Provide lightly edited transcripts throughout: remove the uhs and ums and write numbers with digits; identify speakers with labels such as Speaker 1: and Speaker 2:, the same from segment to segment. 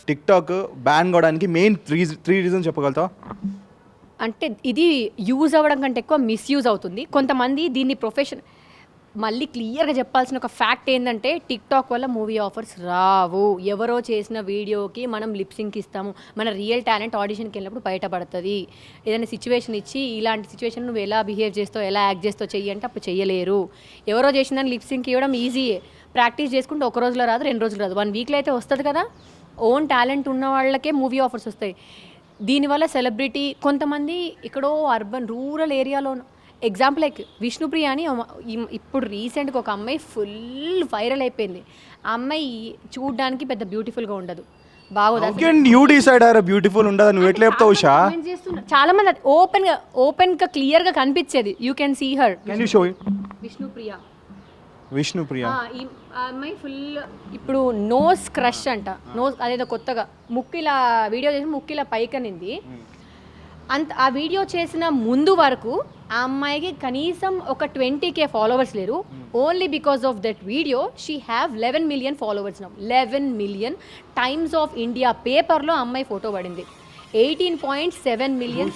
Speaker 1: TikTok ban కావడానికి main three reasons చెప్పగలుగుతావా?
Speaker 2: అంటే ఇది యూజ్ అవ్వడం కంటే ఎక్కువ మిస్యూజ్ అవుతుంది. కొంతమంది దీన్ని ప్రొఫెషన్, మళ్ళీ క్లియర్గా చెప్పాల్సిన ఒక ఫ్యాక్ట్ ఏంటంటే టిక్టాక్ వల్ల మూవీ ఆఫర్స్ రావు. ఎవరో చేసిన వీడియోకి మనం లిప్సింక్ ఇస్తాము, మన రియల్ టాలెంట్ ఆడిషన్కి వెళ్ళినప్పుడు బయటపడుతుంది. ఏదైనా సిచ్యువేషన్ ఇచ్చి ఇలాంటి సిచ్యువేషన్ నువ్వు ఎలా బిహేవ్ చేస్తావు, ఎలా యాక్ట్ చేస్తావు చెయ్యి అంటే అప్పుడు చెయ్యలేరు. ఎవరో చేసిందని లిప్సింక్ ఇవ్వడం ఈజీయే, ప్రాక్టీస్ చేసుకుంటే ఒక రోజులో రాదు, 2 రోజులు రాదు, 1 వీక్లో అయితే వస్తుంది కదా. ఓన్ టాలెంట్ ఉన్న వాళ్ళకే మూవీ ఆఫర్స్ వస్తాయి. దీనివల్ల సెలబ్రిటీ కొంతమంది ఇక్కడో అర్బన్ రూరల్ ఏరియాలో, ఎగ్జాంపుల్ లైక్ విష్ణుప్రియ అని ఇప్పుడు రీసెంట్గా ఒక అమ్మాయి ఫుల్ వైరల్ అయిపోయింది. ఆ అమ్మాయి చూడడానికి పెద్ద బ్యూటిఫుల్గా ఉండదు, బాగోదు.
Speaker 1: బ్యూటిఫుల్ ఉండదు, నువ్వు ఎట్లా చెప్తావు ఉషా?
Speaker 2: చాలా మంది ఓపెన్గా క్లియర్గా కనిపించేది. You can see her.
Speaker 1: Vishnupriya
Speaker 2: ఈ అమ్మాయి ఫుల్ ఇప్పుడు నోస్ క్రష్ అంట. నోస్ అదేదో కొత్తగా ముక్కిలా వీడియో చేసి ముక్కిలా పైకనింది. ఆ వీడియో చేసిన ముందు వరకు ఆ అమ్మాయికి కనీసం ఒక 20K ఫాలోవర్స్ లేరు. Only because of that video she have 11 million followers now. 11 million. Times of India పేపర్లో అమ్మాయి ఫోటో పడింది. 18.7 million.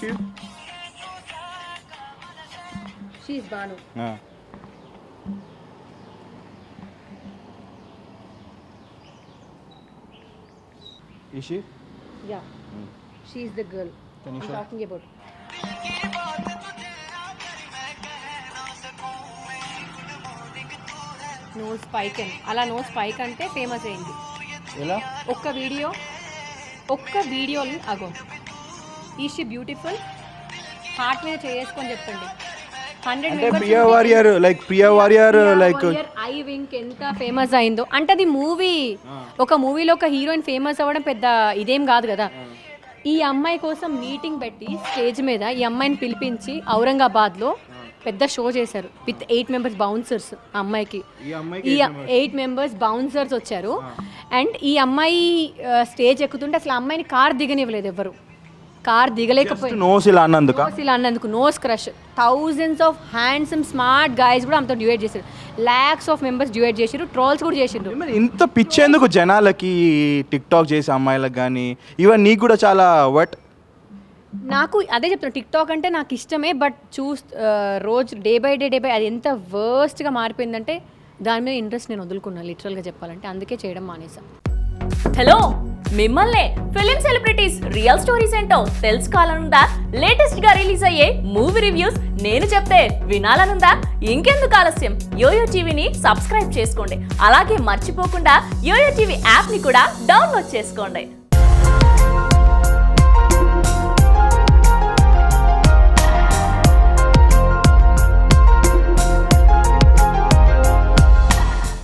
Speaker 2: She is Banu.
Speaker 1: Is she?
Speaker 2: Yeah. She is the girl I'm talking about. Nose spike అని అలా nose spike అంటే famous అయింది.
Speaker 1: ఎలా?
Speaker 2: ఒక్క వీడియోని అగో ఈజ్ షీ బ్యూటిఫుల్ హార్ట్ మీద చేసుకొని చెప్పండి. 100
Speaker 1: ప్రియా వారియర్
Speaker 2: ఐ వింక్ ఎంత ఫేమస్ అయిందో అంటే అది మూవీ. ఒక మూవీలో ఒక హీరోయిన్ ఫేమస్ అవ్వడం పెద్ద ఇదేం కాదు కదా. ఈ అమ్మాయి కోసం మీటింగ్ పెట్టి స్టేజ్ మీద ఈ అమ్మాయిని పిలిపించి ఔరంగాబాద్లో పెద్ద షో చేశారు విత్ 8 మెంబర్స్ బౌన్సర్స్. అమ్మాయికి ఈ 8 మెంబర్స్ బౌన్సర్స్ వచ్చారు. అండ్ ఈ అమ్మాయి స్టేజ్ ఎక్కుతుంటే అసలు అమ్మాయిని కార్ దిగనివ్వలేదు ఎవరు. కార్ దిగలేకపోయింది నోస్ ఇలా అన్నందుకు. Nose crush. Thousands of handsome smart guys కూడా ఆమెతో డ్యూయేట్ చేశారు. lakhs ఆఫ్ మెంబర్స్ డ్యూయేట్ చేశారు. ట్రోల్స్ కూడా చేసిండ్రు.
Speaker 1: ఇంత పిచ్చేందుకు జనాలకి టిక్టాక్ చేసే అమ్మాయిలకు కానీ ఈవెన్ నీకు కూడా చాలా
Speaker 2: నాకు అదే చెప్తున్నా, టిక్టాక్ అంటే నాకు ఇష్టమే. బట్ రోజు డే బై డే అది ఎంత వర్స్ట్గా మారిపోయిందంటే దాని మీద ఇంట్రెస్ట్ నేను వదులుకున్నాను లిటరల్గా చెప్పాలంటే. అందుకే చేయడం మానేసా.
Speaker 3: హలో, మిమ్మల్నే ఫిలిం సెలబ్రిటీస్ రియల్ స్టోరీస్ ఏంటో తెలుసుకోవాలనుందా? లేటెస్ట్ గా రిలీజ్ అయ్యే మూవీ రివ్యూస్ నేను చెప్తే వినాలనుందా? ఇంకెందుకు ఆలస్యం, యోయో టీవీని సబ్స్క్రైబ్ చేసుకోండి. అలాగే మర్చిపోకుండా యోయో టీవీ యాప్ ని కూడా డౌన్లోడ్ చేసుకోండి.